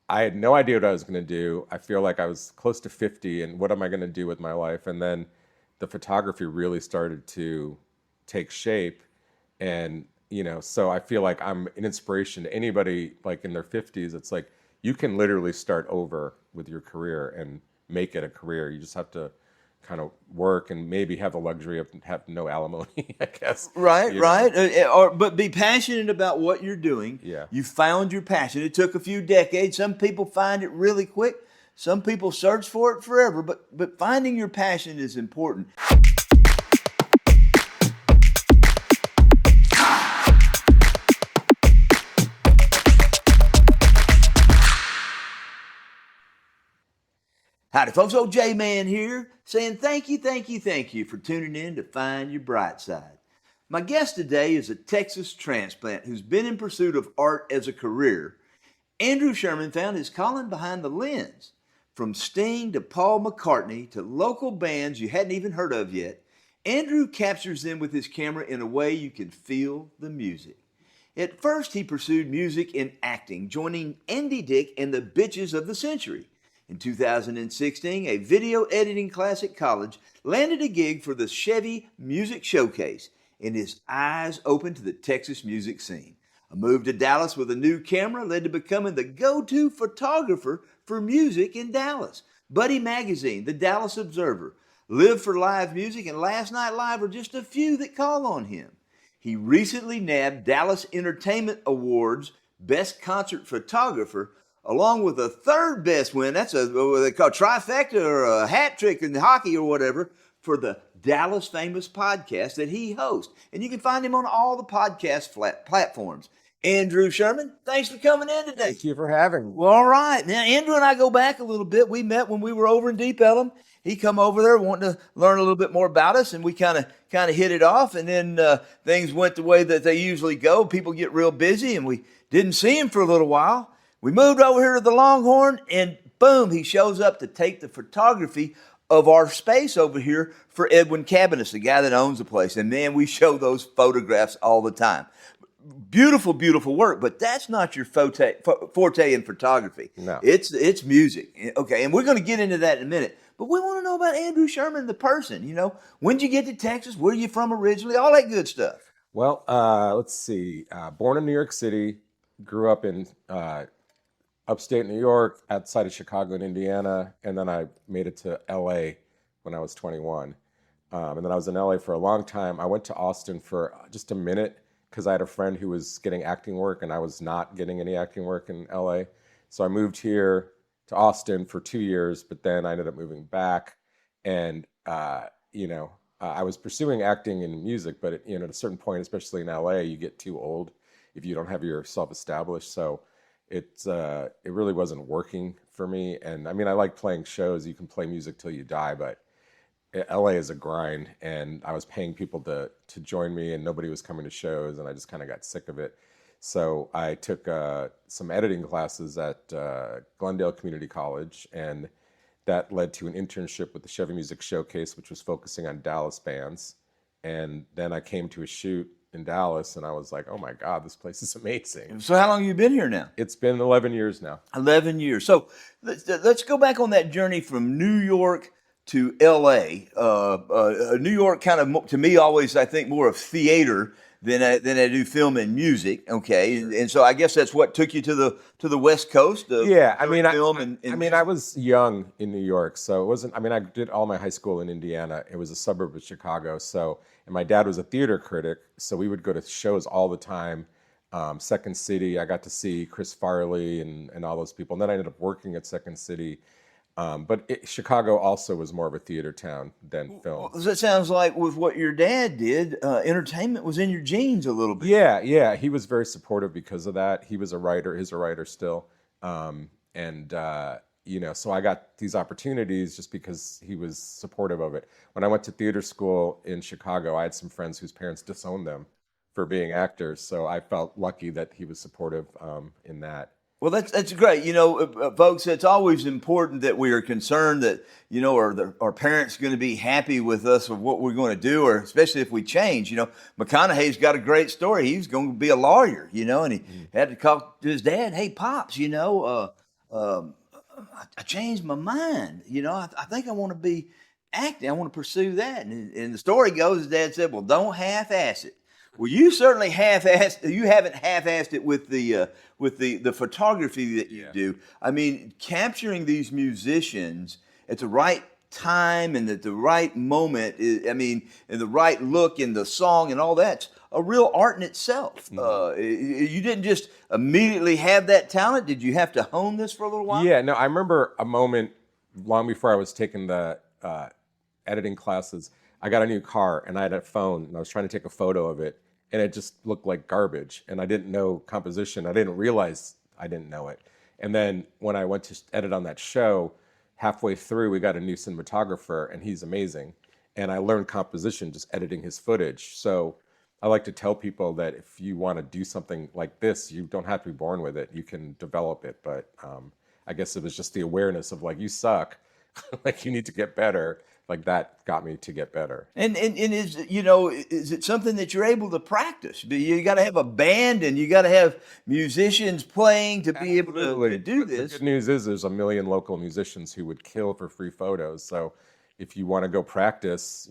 I had no idea what I was going to do. I feel like I was close to 50, and what am I going to do with my life? And then the photography really started to take shape. And, so I feel like I'm an inspiration to anybody like in their 50s. It's like you can literally start over with your career and make it a career. You just have to kind of work and maybe have the luxury of have no alimony, I guess. Right, You know? right. But be passionate about what you're doing. Yeah. You found your passion. It took a few decades. Some people find it really quick. Some people search for it forever. But finding your passion is important. Howdy, folks. Old J-Man here, saying thank you for tuning in to Find Your Brightside. My guest today is a Texas transplant who's been in pursuit of art as a career. Andrew Sherman found his calling behind the lens. From Sting to Paul McCartney to local bands you hadn't even heard of yet, Andrew captures them with his camera in a way you can feel the music. At first, he pursued music and acting, joining Andy Dick and the Bitches of the Century. In 2016, a video editing class at college landed a gig for the Chevy Music Showcase, and his eyes opened to the Texas music scene. A move to Dallas with a new camera led to becoming the go-to photographer for music in Dallas. Buddy Magazine, the Dallas Observer, Live for Live Music, and Last Night Live are just a few that call on him. He recently nabbed Dallas Entertainment Awards Best Concert Photographer, along with a third best win. That's what they call trifecta or a hat trick in hockey or whatever, for the Dallas Famous podcast that he hosts. And you can find him on all the podcast platforms. Andrew Sherman, thanks for coming in today. Thank you for having me. Well, all right. Now, Andrew and I go back a little bit. We met when we were over in Deep Ellum. He come over there wanting to learn a little bit more about us, and we kind of hit it off. And then things went the way that they usually go. People get real busy, and we didn't see him for a little while. We moved over here to the Longhorn, and boom, he shows up to take the photography of our space over here for Edwin Cabinets, the guy that owns the place. And man, we show those photographs all the time. Beautiful, beautiful work, but that's not your forte in photography. No. It's music. Okay, and we're going to get into that in a minute. But we want to know about Andrew Sherman, the person. When did you get to Texas? Where are you from originally? All that good stuff. Well, let's see. Born in New York City, grew up in upstate New York, outside of Chicago and Indiana, and then I made it to LA when I was 21. And then I was in LA for a long time. I went to Austin for just a minute because I had a friend who was getting acting work and I was not getting any acting work in LA. So I moved here to Austin for 2 years, but then I ended up moving back. And, I was pursuing acting and music, but at a certain point, especially in LA, you get too old if you don't have yourself established. So it really wasn't working for me. And I mean, I like playing shows. You can play music till you die, but LA is a grind. And I was paying people to join me, and nobody was coming to shows, and I just kind of got sick of it. So I took some editing classes at Glendale Community College, and that led to an internship with the Chevy Music Showcase, which was focusing on Dallas bands. And then I came to a shoot in Dallas, and I was like, oh my God, this place is amazing. So how long have you been here now? It's been 11 years now. 11 years. So let's go back on that journey from New York to L.A. New York kind of, to me, always, I think, more of theater than I do film and music. Okay, and so I guess that's what took you to the West Coast. Yeah, I mean, film I was young in New York, so it wasn't. I mean, I did all my high school in Indiana. It was a suburb of Chicago, and my dad was a theater critic, so we would go to shows all the time. Second City, I got to see Chris Farley and all those people, and then I ended up working at Second City. But Chicago also was more of a theater town than film. So it sounds like with what your dad did, entertainment was in your genes a little bit. Yeah. He was very supportive because of that. He was a writer. He's a writer still. So I got these opportunities just because he was supportive of it. When I went to theater school in Chicago, I had some friends whose parents disowned them for being actors. So I felt lucky that he was supportive in that. Well, that's great. Folks, it's always important that we are concerned that, are our parents going to be happy with us of what we're going to do, or especially if we change. McConaughey's got a great story. He was going to be a lawyer, and he had to call to his dad, hey, Pops, I changed my mind. I think I want to be acting. I want to pursue that. And the story goes, his dad said, "Well, don't half-ass it." Well, you certainly half-assed. You haven't half-assed it with the photography that you Yeah. do. I mean, capturing these musicians at the right time and at the right moment. I mean, and the right look in the song and all that's a real art in itself. Mhm. You didn't just immediately have that talent. Did you have to hone this for a little while? Yeah, no, I remember a moment long before I was taking the editing classes. I got a new car and I had a phone and I was trying to take a photo of it and it just looked like garbage. And I didn't know composition. I didn't realize I didn't know it. And then when I went to edit on that show, halfway through, we got a new cinematographer and he's amazing. And I learned composition just editing his footage. So I like to tell people that if you want to do something like this, you don't have to be born with it. You can develop it. But I guess it was just the awareness of like, you suck, like you need to get better. Like that got me to get better. And is it something that you're able to practice? You got to have a band and you got to have musicians playing to be able to Absolutely. do The this. good news is there's a million local musicians who would kill for free photos. So if you want to go practice,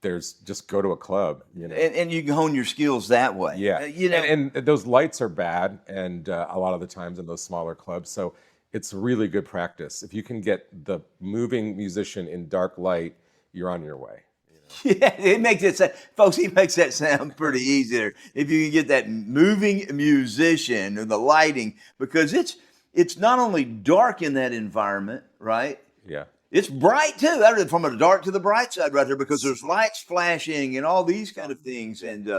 there's just go to a club. And you can hone your skills that way. Yeah, and those lights are bad, and a lot of the times in those smaller clubs, so it's really good practice. If you can get the moving musician in dark light, you're on your way. Yeah, it makes it sound, folks. He makes that sound pretty easy there. If you can get that moving musician and the lighting, because it's not only dark in that environment, right? Yeah, It's bright too. From a dark to the bright side, right there, because there's lights flashing and all these kind of things, and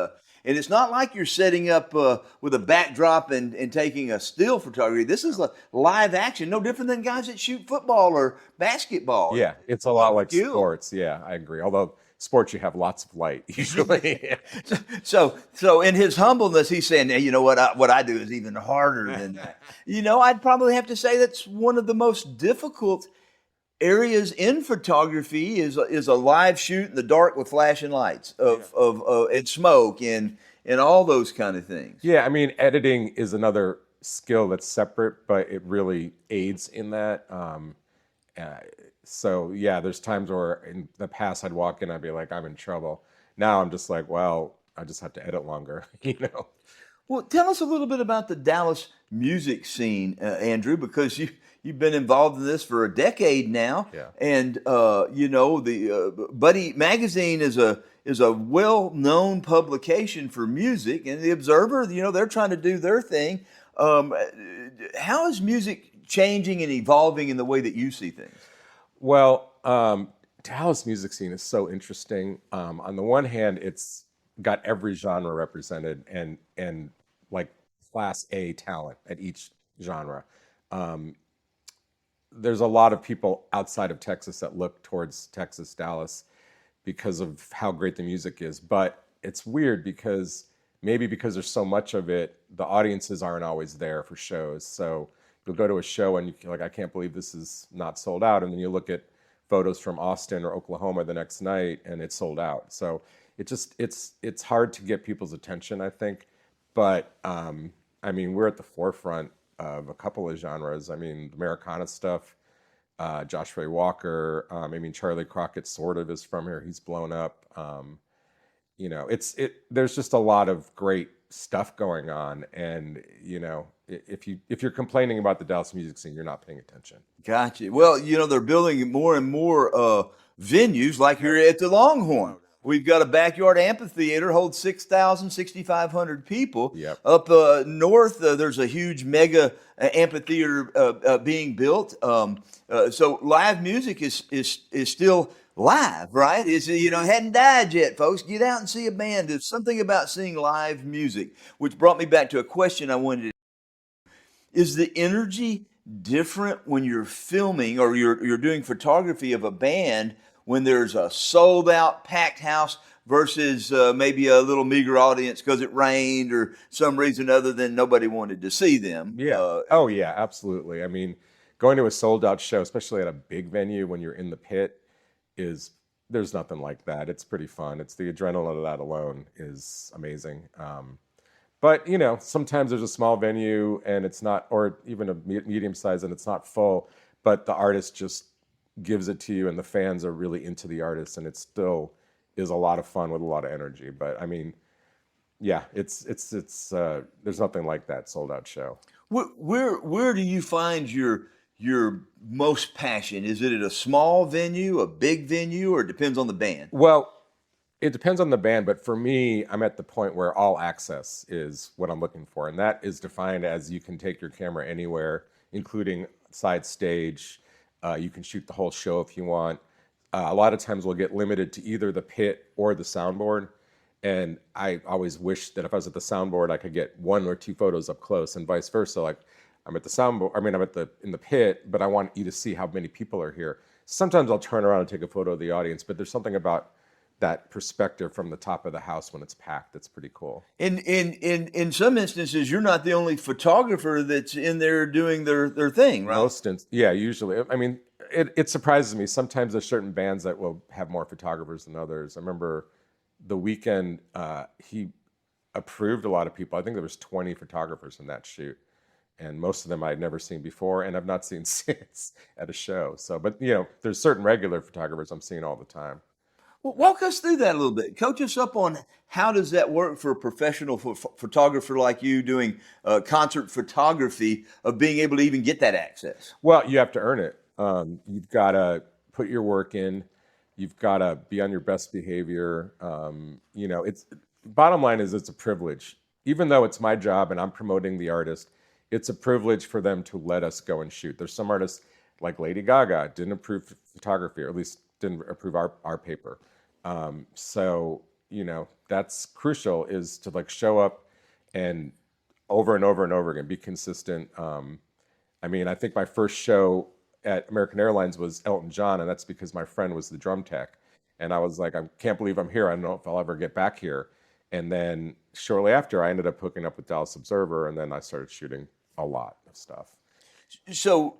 it's not like you're setting up with a backdrop and taking a still photography. This is a live action, no different than guys that shoot football or basketball. yeah, it's a A lot lot of like skill. sports. Yeah, I agree. Although sports, you have lots of light usually. So in his humbleness, he's saying, "Hey, you know what I do is even harder than that." I'd probably have to say that's one of the most difficult areas in photography is a live shoot in the dark with flashing lights of and smoke and all those kind of things. Yeah, I mean, editing is another skill that's separate, but it really aids in that. Uh, so yeah, there's times where in the past I'd walk in, I'd be like, I'm in trouble. Now I'm just like, well, I just have to edit longer. Well, tell us a little bit about the Dallas music scene, Andrew, because you've been involved in this for a decade now, Yeah. and the Buddy magazine is a well-known publication for music, and the Observer, they're trying to do their thing. Um, how is music changing and evolving in the way that you see things? Well, Dallas music scene is so interesting. On the one hand, it's got every genre represented and like class A talent at each genre. Um, there's a lot of people outside of Texas that look towards Texas, Dallas, because of how great the music is. But it's weird because maybe because there's so much of it, the audiences aren't always there for shows. So you'll go to a show and you're like, I can't believe this is not sold out. And then you look at photos from Austin or Oklahoma the next night and it's sold out. So it's hard to get people's attention, I think. But I mean, we're at the forefront of a couple of genres. I mean, the Americana stuff, Josh Ray Walker. I mean, Charlie Crockett sort of is from here. He's blown up. There's just a lot of great stuff going on, and if you're complaining about the Dallas music scene, you're not paying attention. Gotcha. Well, they're building more and more venues like here at the Longhorn. We've got a backyard amphitheater, holds 6,000, 6,500 people. Yep. Up north, there's a huge mega amphitheater being built. So live music is still live, right? It hadn't died yet, folks. Get out and see a band. There's something about seeing live music, which brought me back to a question I wanted to. Is the energy different when you're filming or you're doing photography of a band when there's a sold out packed house versus maybe a little meager audience because it rained or some reason other than nobody wanted to see them? Yeah. Oh, yeah, absolutely. I mean, going to a sold out show, especially at a big venue when you're in the pit, is there's nothing like that. It's pretty fun. It's the adrenaline of that alone is amazing. But sometimes there's a small venue and it's not, or even a medium size and it's not full, but the artist just gives it to you, and the fans are really into the artist, and it still is a lot of fun with a lot of energy. But I mean, yeah, it's there's nothing like that sold out show. Where do you find your most passion? Is it at a small venue, a big venue, or it depends on the band? Well, it depends on the band, but for me, I'm at the point where all access is what I'm looking for, and that is defined as you can take your camera anywhere, including side stage. You can shoot the whole show if you want. A lot of times we'll get limited to either the pit or the soundboard. And I always wish that if I was at the soundboard, I could get one or two photos up close, and vice versa. Like I'm at the soundboard, I mean, I'm in the pit, but I want you to see how many people are here. Sometimes I'll turn around and take a photo of the audience, but there's something about that perspective from the top of the house when it's packed that's pretty cool. In some instances, you're not the only photographer that's in there doing their thing, right? Yeah, usually. I mean, it surprises me. Sometimes there's certain bands that will have more photographers than others. I remember the weekend, he approved a lot of people. I think there was 20 photographers in that shoot, and most of them I'd never seen before, and I've not seen since at a show. So, but there's certain regular photographers I'm seeing all the time. Well, walk us through that a little bit. Coach us up on how does that work for a professional photographer like you doing concert photography, of being able to even get that access? Well, you have to earn it. You've got to put your work in. You've got to be on your best behavior. It's bottom line is it's a privilege. Even though it's my job and I'm promoting the artist, it's a privilege for them to let us go and shoot. There's some artists like Lady Gaga didn't approve photography, or at least didn't approve our paper. So that's crucial, is to like show up and over and over and over again, be consistent. I mean, I think my first show at American Airlines was Elton John, and that's because my friend was the drum tech. And I was like, I can't believe I'm here. I don't know if I'll ever get back here. And then shortly after, I ended up hooking up with Dallas Observer, and then I started shooting a lot of stuff. So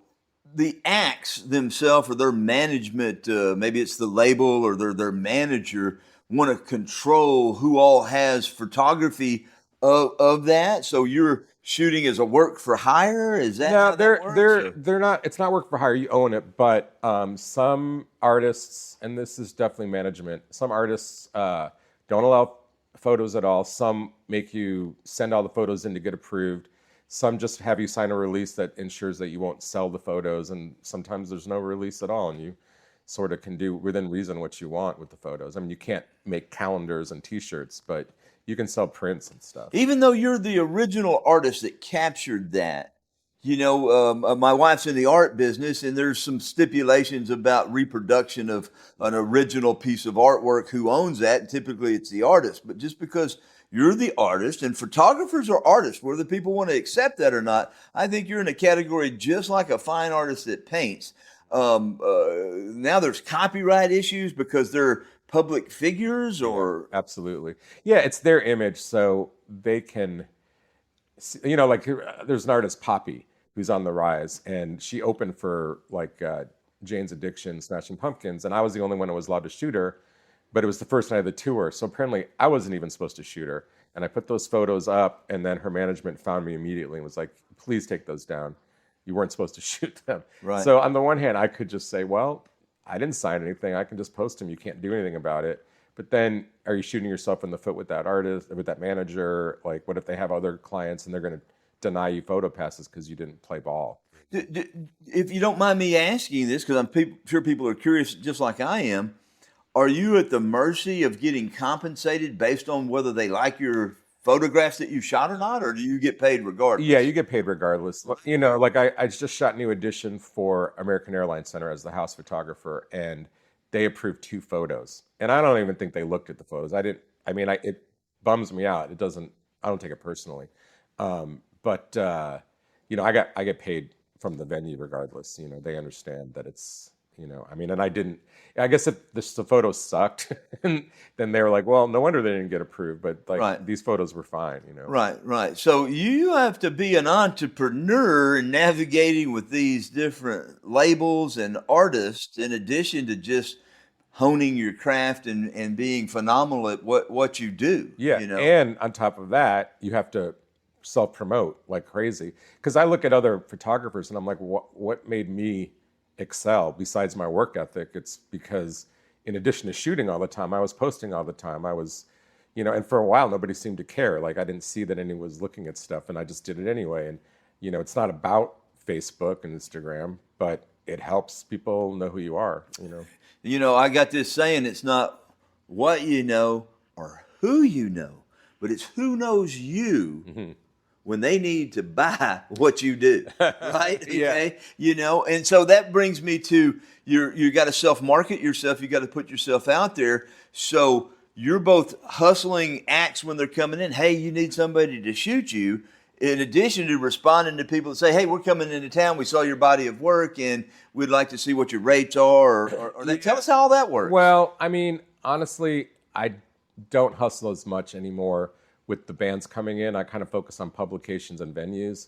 the acts themselves, or their management, maybe it's the label or their manager, want to control who all has photography of that. So you're shooting as a work for hire? Is that how that works? They're not. It's not work for hire. You own it. But some artists, and this is definitely management, some artists don't allow photos at all. Some make you send all the photos in to get approved. Some just have you sign a release that ensures that you won't sell the photos, and sometimes there's no release at all, and you sort of can do within reason what you want with the photos. I mean, you can't make calendars and T-shirts, but you can sell prints and stuff. Even though you're the original artist that captured that, my wife's in the art business, and there's some stipulations about reproduction of an original piece of artwork. Who owns that? And typically it's the artist. But just because you're the artist, and photographers are artists, whether people want to accept that or not, I think you're in a category just like a fine artist that paints. Now there's copyright issues because they're public figures, or absolutely, yeah, it's their image, so they can, like there's an artist, Poppy, who's on the rise, and she opened for like Jane's Addiction, Smashing Pumpkins, and I was the only one who was allowed to shoot her, but it was the first night of the tour, so apparently I wasn't even supposed to shoot her, and I put those photos up, and then her management found me immediately and was like, please take those down. You weren't supposed to shoot them. Right. So on the one hand, I could just say, well, I didn't sign anything. I can just post them. You can't do anything about it. But then, are you shooting yourself in the foot with that artist, with that manager? Like, what if they have other clients and they're going to deny you photo passes because you didn't play ball? If you don't mind me asking this, because I'm sure people are curious just like I am, are you at the mercy of getting compensated based on whether they like your photographs that you shot or not, or do you get paid regardless? Yeah, you get paid regardless. Like I just shot New Edition for American Airlines Center as the house photographer, and they approved 2 photos. And I don't even think they looked at the photos. It bums me out. I don't take it personally. But I get paid from the venue regardless. They understand that it's, and I guess if the photos sucked, and then they were like, well, no wonder they didn't get approved, but Right. these photos were fine, Right. So you have to be an entrepreneur in navigating with these different labels and artists, in addition to just honing your craft and being phenomenal at what you do. Yeah, You know, and on top of that, you have to self-promote like crazy. Because I look at other photographers and I'm like, what made me excel besides my work ethic? It's because in addition to shooting all the time, I was posting all the time. I was, and for a while nobody seemed to care. Like I didn't see that anyone was looking at stuff, and I just did it anyway. And it's not about Facebook and Instagram, but it helps people know who you are. I got this saying: it's not what you know or who you know, but it's who knows you when they need to buy what you do, right? Yeah. Okay, and so that brings me to you got to self-market yourself. You got to put yourself out there. So you're both hustling acts when they're coming in. Hey, you need somebody to shoot you. In addition to responding to people that say, "Hey, we're coming into town. We saw your body of work, and we'd like to see what your rates are." Or they tell us how all that works. Well, I mean, honestly, I don't hustle as much anymore with the bands coming in. I kind of focus on publications and venues.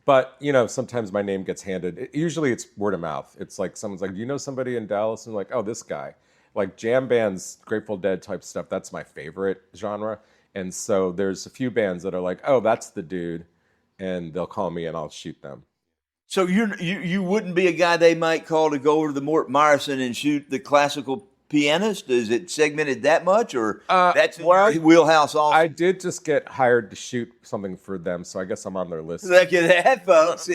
But, sometimes my name gets handed. Usually it's word of mouth. It's like someone's like, do you know somebody in Dallas? And I'm like, oh, this guy. Like jam bands, Grateful Dead type stuff, that's my favorite genre. And so there's a few bands that are like, oh, that's the dude. And they'll call me and I'll shoot them. So you wouldn't be a guy they might call to go over to the Mort Meyerson and shoot the classical pianist? Is it segmented that much, or that's in your wheelhouse also? I did just get hired to shoot something for them, so I guess I'm on their list. Look at that, folks.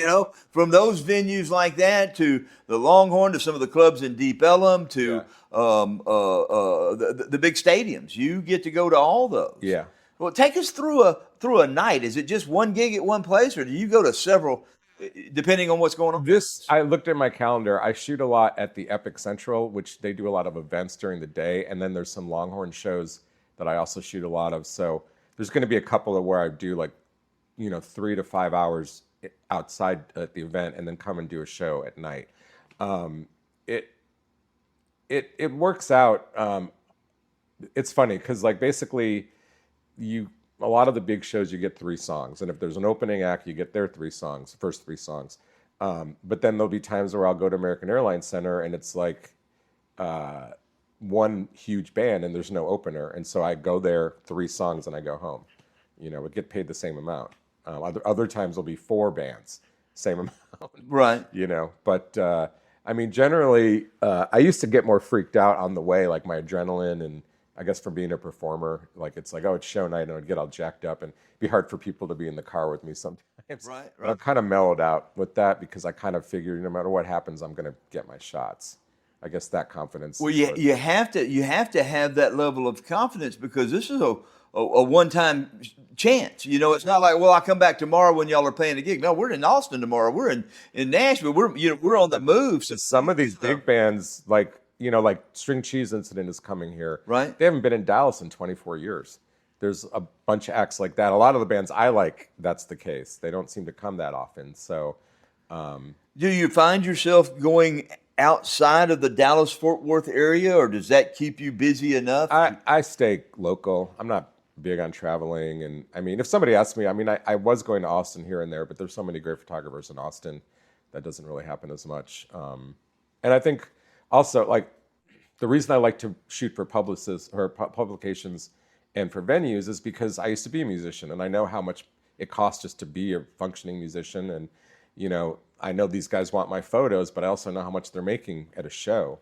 From those venues like that to the Longhorn to some of the clubs in Deep Ellum to the big stadiums, you get to go to all those. Yeah. Well, take us through a night. Is it just one gig at one place, or do you go to several? Depending on what's going on. I looked at my calendar. I shoot a lot at the Epic Central, which they do a lot of events during the day. And then there's some Longhorn shows that I also shoot a lot of. So there's going to be a couple of where I do 3 to 5 hours outside at the event and then come and do a show at night. It works out. It's funny because basically a lot of the big shows, you get 3 songs. And if there's an opening act, you get their 3 songs, first 3 songs. But then there'll be times where I'll go to American Airlines Center and it's one huge band and there's no opener. And so I go there 3 songs and I go home. We get paid the same amount. Other times there'll be 4 bands, same amount. Right. But I mean, generally, I used to get more freaked out on the way, like my adrenaline and I guess from being a performer, it's it's show night and I'd get all jacked up and it'd be hard for people to be in the car with me sometimes. Right. But I've kind of mellowed out with that because I kind of figured no matter what happens, I'm going to get my shots. I guess that confidence. Well, you have to have that level of confidence because this is a one-time chance. It's not like, well, I'll come back tomorrow when y'all are playing a gig. No, we're in Austin tomorrow. We're in Nashville. We're on the move. So some of these big bands, like String Cheese Incident is coming here. Right. They haven't been in Dallas in 24 years. There's a bunch of acts like that. A lot of the bands I like, that's the case. They don't seem to come that often. So, do you find yourself going outside of the Dallas-Fort Worth area, or does that keep you busy enough? I stay local. I'm not big on traveling. And I mean, if somebody asks me, I was going to Austin here and there, but there's so many great photographers in Austin that doesn't really happen as much. And I think also, the reason I like to shoot for publicists or publications and for venues is because I used to be a musician and I know how much it costs just to be a functioning musician. And, I know these guys want my photos, but I also know how much they're making at a show.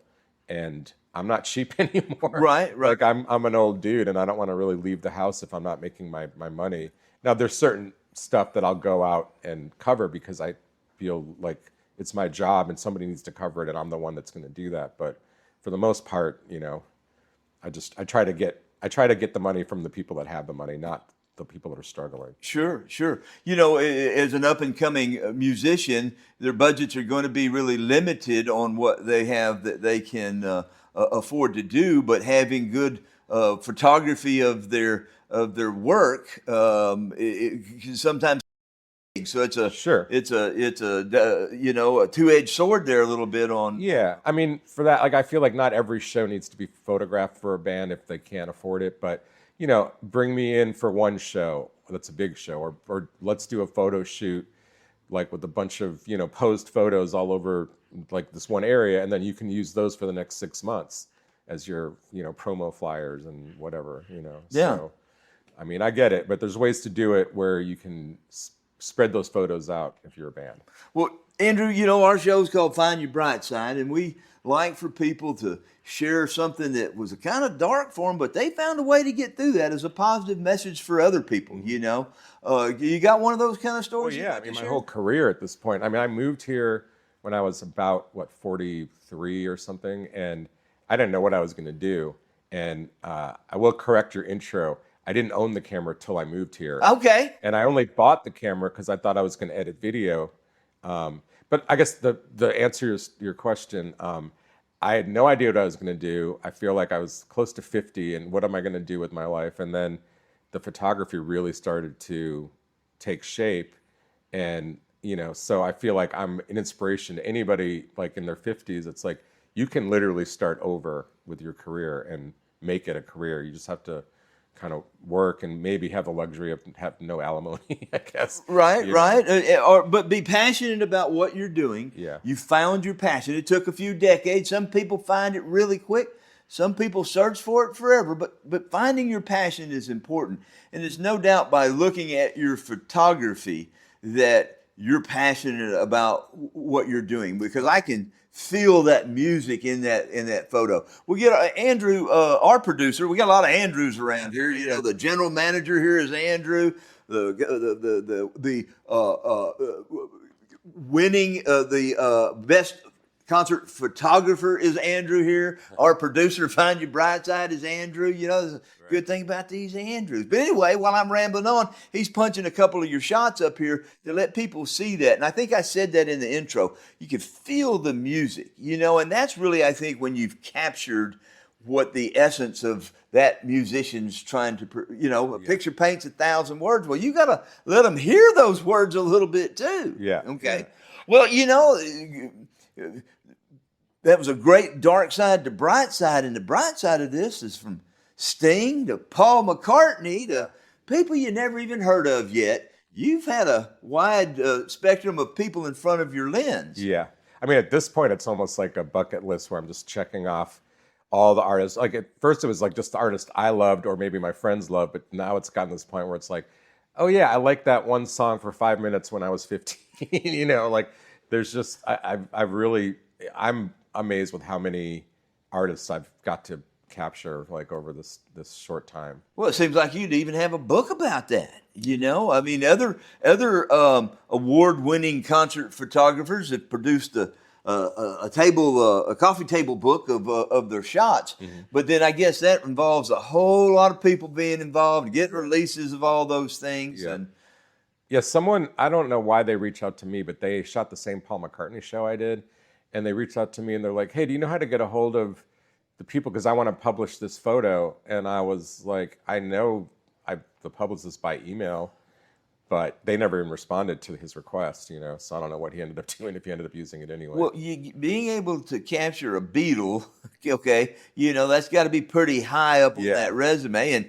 And I'm not cheap anymore. Right. I'm an old dude and I don't want to really leave the house if I'm not making my money. Now, there's certain stuff that I'll go out and cover because I feel like it's my job and somebody needs to cover it and I'm the one that's going to do that. But for the most part, I try to get the money from the people that have the money, not the people that are struggling. Sure. As an up-and-coming musician, their budgets are going to be really limited on what they have that they can afford to do. But having good photography of their work, it can sometimes. So it's a a two-edged sword there a little bit on. Yeah, I mean for that, I feel like not every show needs to be photographed for a band if they can't afford it, but bring me in for one show that's a big show, or let's do a photo shoot like with a bunch of, posed photos all over like this one area, and then you can use those for the next 6 months as your, promo flyers and whatever, Yeah. So, I mean, I get it, but there's ways to do it where you can spread those photos out if you're a band. Well, Andrew, our show's called Find Your Bright Side, and we like for people to share something that was kind of dark for them, but they found a way to get through that as a positive message for other people, You got one of those kind of stories? Well, yeah, I mean, my whole career at this point. I mean, I moved here when I was about, 43 or something, and I didn't know what I was going to do. And I will correct your intro. I didn't own the camera till I moved here. Okay. And I only bought the camera because I thought I was going to edit video. But I guess the answer to your question, I had no idea what I was going to do. I feel like I was close to 50, and what am I going to do with my life? And then the photography really started to take shape. And, so I feel like I'm an inspiration to anybody like in their 50s. It's like you can literally start over with your career and make it a career. You just have to kind of work and maybe have the luxury of have no alimony, I guess. Right. But be passionate about what you're doing. Yeah. You found your passion. It took a few decades. Some people find it really quick. Some people search for it forever. But finding your passion is important. And it's no doubt by looking at your photography that you're passionate about what you're doing, because I can feel that music in that photo. We get Andrew, our producer. We got a lot of Andrews around here. The general manager here is Andrew. The winning the best concert photographer is Andrew here. Our producer, Find Your Bright Side, is Andrew. There's a good thing about these Andrews. But anyway, while I'm rambling on, he's punching a couple of your shots up here to let people see that. And I think I said that in the intro. You can feel the music, and that's really, I think, when you've captured what the essence of that musician's trying to, a picture paints 1,000 words. Well, you got to let them hear those words a little bit too. Yeah. Okay. Well, that was a great dark side to bright side, and the bright side of this is from Sting to Paul McCartney to people you never even heard of yet. You've had a wide spectrum of people in front of your lens. Yeah. I mean, at this point, it's almost like a bucket list where I'm just checking off all the artists. Like at first it was like just the artist I loved or maybe my friends loved, but now it's gotten to this point where it's like, oh yeah, I like that one song for 5 minutes when I was 15, like there's just, I'm amazed with how many artists I've got to capture like over this short time. Well, it seems like you'd even have a book about that. I mean, other award-winning concert photographers have produced a coffee table book of their shots. Mm-hmm. But then I guess that involves a whole lot of people being involved, getting releases of all those things. Yeah. Yeah, someone, I don't know why they reached out to me, but they shot the same Paul McCartney show I did. And they reached out to me and they're like, hey, do you know how to get a hold of the people? Because I want to publish this photo. And I was like, I know the publicist by email, but they never even responded to his request, so I don't know what he ended up doing if he ended up using it anyway. Well, being able to capture a Beatle, okay, that's got to be pretty high up on that resume. And,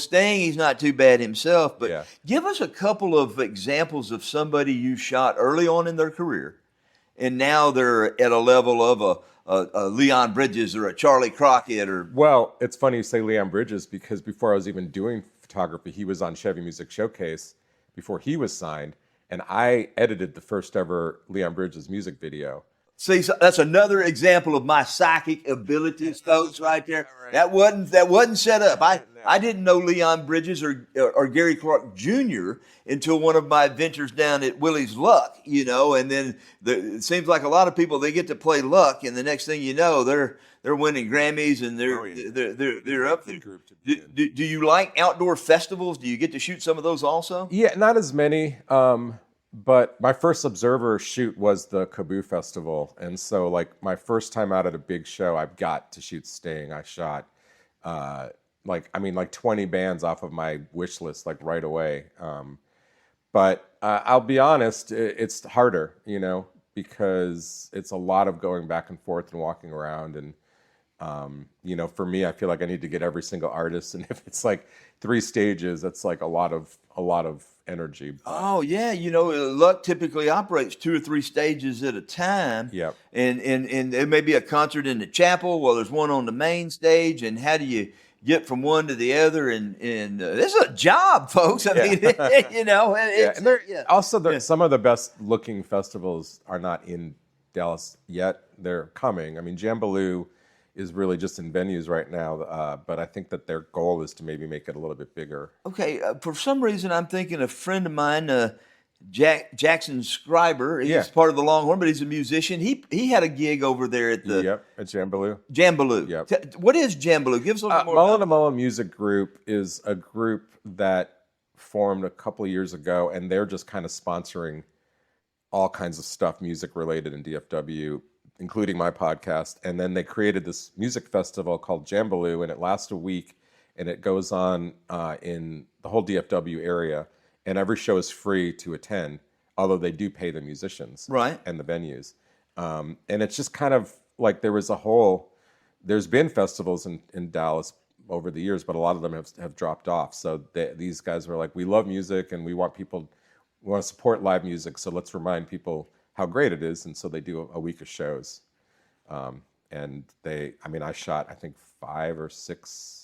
Sting, he's not too bad himself, but give us a couple of examples of somebody you shot early on in their career, and now they're at a level of a Leon Bridges or a Charlie Crockett or... Well, it's funny you say Leon Bridges because before I was even doing photography, he was on Chevy Music Showcase before he was signed, and I edited the first ever Leon Bridges music video. See, so that's another example of my psychic abilities, folks, right there. Right. That wasn't set up. I didn't know Leon Bridges or Gary Clark Jr. until one of my adventures down at Willie's Luck, and then it seems like a lot of people, they get to play luck, and the next thing you know, they're winning Grammys and they're up there. Do you like outdoor festivals? Do you get to shoot some of those also? Yeah, not as many. But my first Observer shoot was the Kaboo Festival. And so like my first time out at a big show, I've got to shoot Sting. I shot like 20 bands off of my wish list, like right away. But I'll be honest, it's harder, because it's a lot of going back and forth and walking around. And, for me, I feel like I need to get every single artist. And if it's like 3 stages, that's like a lot of energy. Oh yeah, luck typically operates 2 or 3 stages at a time. Yep. And there may be a concert in the chapel. Well, there's one on the main stage, and how do you get from one to the other? And this is a job, folks. I mean, Yeah, it's and they're yeah. also Yeah. some of the best looking festivals are not in Dallas yet. They're coming. I mean, Jambaloo is really just in venues right now, but I think that their goal is to maybe make it a little bit bigger. Okay, for some reason, I'm thinking a friend of mine, Jackson Scriber. He's Yeah. part of the Longhorn, but he's a musician. He had a gig over there at the Yep, at Jambaloo. Jambaloo. Yep. What is Jambaloo? Give us a little more. Mullen and Mullen Music Group is a group that formed a couple of years ago, and they're just kind of sponsoring all kinds of stuff music related in DFW, including my podcast. And then they created this music festival called Jambaloo, and it lasts a week, and it goes on in the whole DFW area. And every show is free to attend, although they do pay the musicians Right. and the venues. And it's just kind of like there's been festivals in Dallas over the years, but a lot of them have dropped off. So these guys were like, we love music and we want to support live music. So let's remind people how great it is. And so they do a week of shows. And I shot, I think 5 or 6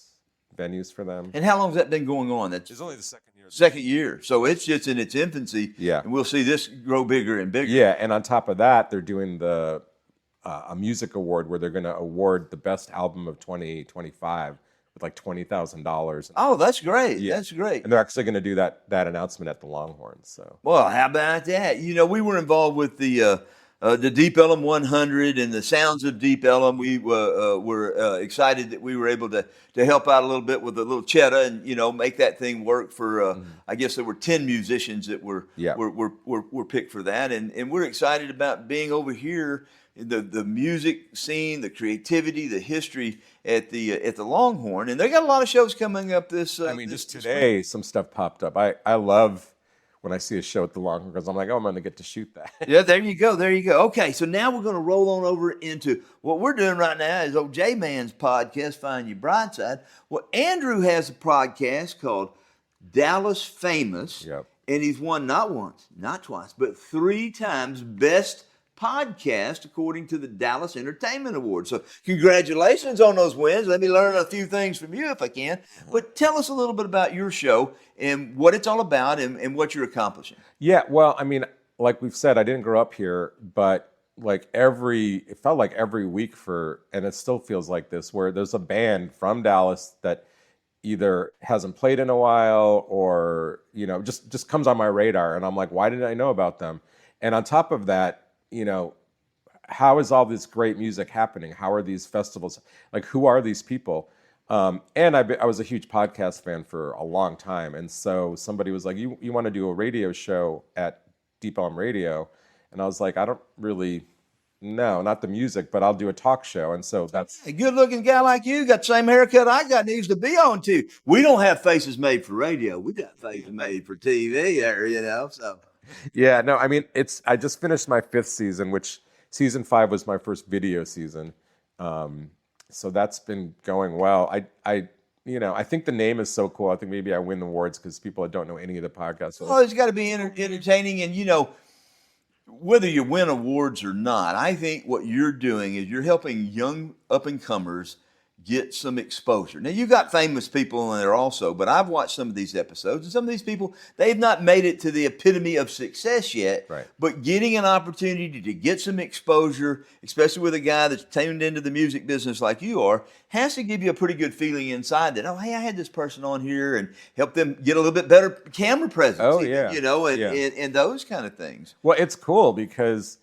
venues for them. And how long has that been going on? That's It's only the second year. second year. So it's just in its infancy. Yeah. And we'll see this grow bigger and bigger. Yeah, and on top of that, they're doing a music award where they're going to award the best album of 2025 with like $20,000. Oh, that's great. Yeah. That's great. And they're actually going to do that announcement at the Longhorn. So Well, how about that? We were involved with the Deep Ellum 100 and the sounds of Deep Ellum. We were excited that we were able to help out a little bit with the little cheddar and make that thing work for. I guess there were 10 musicians that were picked for that, and we're excited about being over here. The music scene, the creativity, the history at the Longhorn, and they got a lot of shows coming up this. just today, some stuff popped up. I love when I see a show at the Longhorn because I'm like, oh, I'm going to get to shoot that. Yeah, there you go. There you go. Okay, so now we're going to roll on over into what we're doing right now is old J-Man's podcast, Find Your Brightside. Well, Andrew has a podcast called Dallas Famous, Yep. and he's won not once, not twice, but 3 times Best Podcast according to the Dallas Entertainment Awards. So congratulations on those wins. Let me learn a few things from you if I can. But tell us a little bit about your show and what it's all about and what you're accomplishing. Yeah, well, like we've said, I didn't grow up here, but it felt like every week and it still feels like this, where there's a band from Dallas that either hasn't played in a while or, just comes on my radar. And I'm like, why didn't I know about them? And on top of that, how is all this great music happening? How are these festivals? Like, who are these people? And I was a huge podcast fan for a long time. And so somebody was like, you want to do a radio show at Deep Elm Radio? And I was like, I don't really, no, not the music, but I'll do a talk show. And so that's... A good-looking guy like you got the same haircut I got, needs to be on too. We don't have faces made for radio. We got faces made for TV there, so... Yeah, no, I just finished my 5th season, which season 5 was my first video season. So that's been going well. I think the name is so cool. I think maybe I win awards because people that don't know any of the podcasts. Well, it's got to be entertaining. And, whether you win awards or not, I think what you're doing is you're helping young up-and-comers get some exposure. Now, you've got famous people in there also, but I've watched some of these episodes, and some of these people, they've not made it to the epitome of success yet, Right. But getting an opportunity to get some exposure, especially with a guy that's tuned into the music business like you are, has to give you a pretty good feeling inside that, oh, hey, I had this person on here and help them get a little bit better camera presence, Oh, yeah. and those kind of things. Well, it's cool because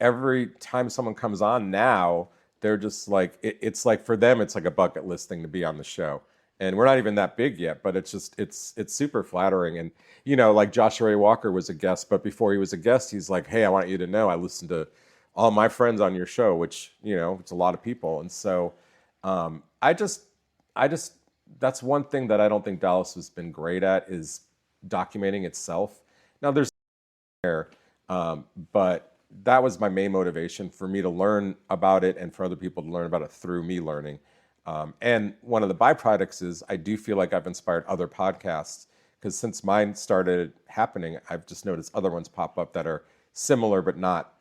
every time someone comes on now, they're just like, it's like for them, it's like a bucket list thing to be on the show. And we're not even that big yet, but it's just, it's super flattering. And, like Joshua Ray Walker was a guest, but before he was a guest, he's like, hey, I want you to know I listened to all my friends on your show, which, it's a lot of people. And so I just, that's one thing that I don't think Dallas has been great at is documenting itself. Now there's but that was my main motivation for me to learn about it and for other people to learn about it through me learning. And one of the byproducts is I do feel like I've inspired other podcasts because since mine started happening, I've just noticed other ones pop up that are similar but not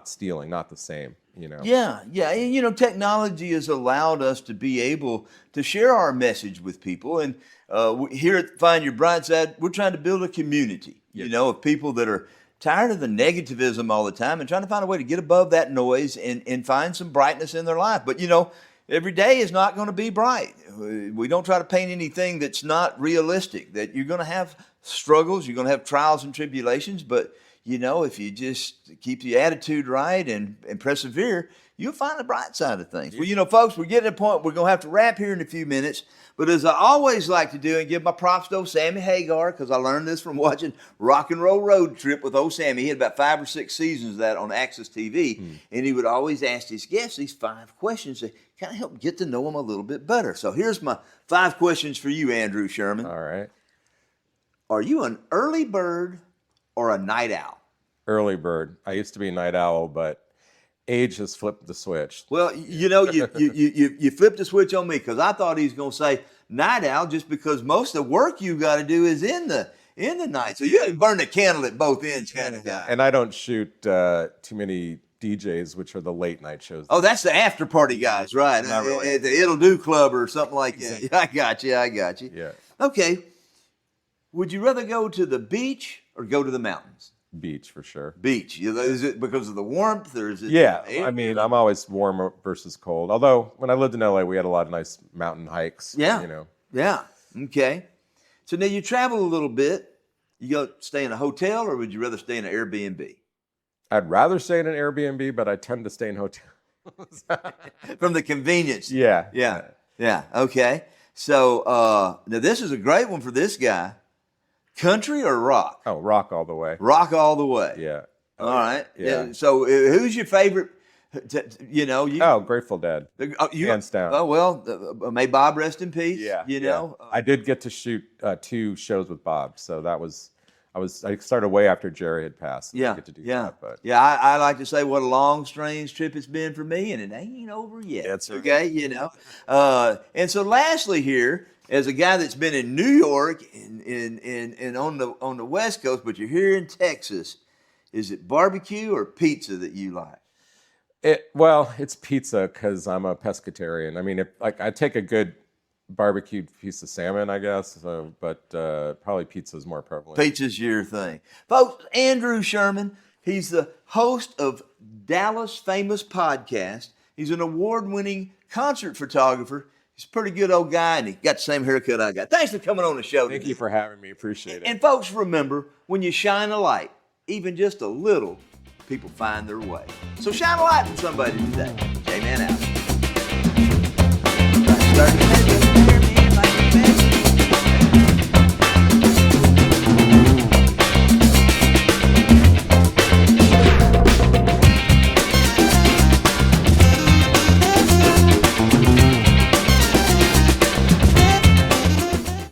stealing, not the same. Yeah, yeah. And technology has allowed us to be able to share our message with people. And here at Find Your Brightside, we're trying to build a community, of people that are tired of the negativism all the time and trying to find a way to get above that noise and find some brightness in their life. But, every day is not going to be bright. We don't try to paint anything that's not realistic, that you're going to have struggles, you're going to have trials and tribulations, but if you just keep the attitude right and persevere, you'll find the bright side of things. Well, folks, we're getting to a point we're going to have to wrap here in a few minutes. But as I always like to do, and give my props to old Sammy Hagar, because I learned this from watching Rock and Roll Road Trip with old Sammy. He had about 5 or 6 seasons of that on Access TV. And he would always ask his guests these 5 questions to kind of help get to know them a little bit better. So here's my 5 questions for you, Andrew Sherman. All right. Are you an early bird or a night owl? Early bird. I used to be a night owl, but age has flipped the switch. Well, you flipped the switch on me, because I thought he was going to say night owl, just because most of the work you got to do is in the night. So you burn the candle at both ends kind of guy. And I don't shoot too many DJs, which are the late night shows. Oh, that's the after party guys, right? Not really. At the It'll Do Club or something like that. I got you. Yeah. Okay. Would you rather go to the beach or go to the mountains? Beach for sure. Beach. Is it because of the warmth, or is it? Yeah, I mean, I'm always warm versus cold. Although when I lived in LA, we had a lot of nice mountain hikes. Yeah. Yeah. Okay. So now you travel a little bit. You go stay in a hotel, or would you rather stay in an Airbnb? I'd rather stay in an Airbnb, but I tend to stay in hotels. From the convenience. Yeah. Yeah. Okay. So now this is a great one for this guy. Country or rock? Oh, rock all the way. Rock all the way. Yeah. All right. Yeah. So who's your favorite? Grateful Dead. Hands down. Oh well, may Bob rest in peace. Yeah. I did get to shoot 2 shows with Bob, so that was. I started way after Jerry had passed. So I get to do that, but. I like to say what a long, strange trip it's been for me, and it ain't over yet. That's okay. And so lastly here, as a guy that's been in New York and on the West Coast, but you're here in Texas, is it barbecue or pizza that you like? It's pizza, because I'm a pescatarian. I mean, I take a good barbecued piece of salmon, I guess, but probably pizza is more prevalent. Pizza's your thing. Folks, Andrew Sherman, he's the host of Dallas Famous Podcast. He's an award-winning concert photographer. He's a pretty good old guy, and he got the same haircut I got. Thanks for coming on the show today. Thank you for having me. Appreciate it. And folks, remember, when you shine a light, even just a little, people find their way. So shine a light on somebody today. J-Man out.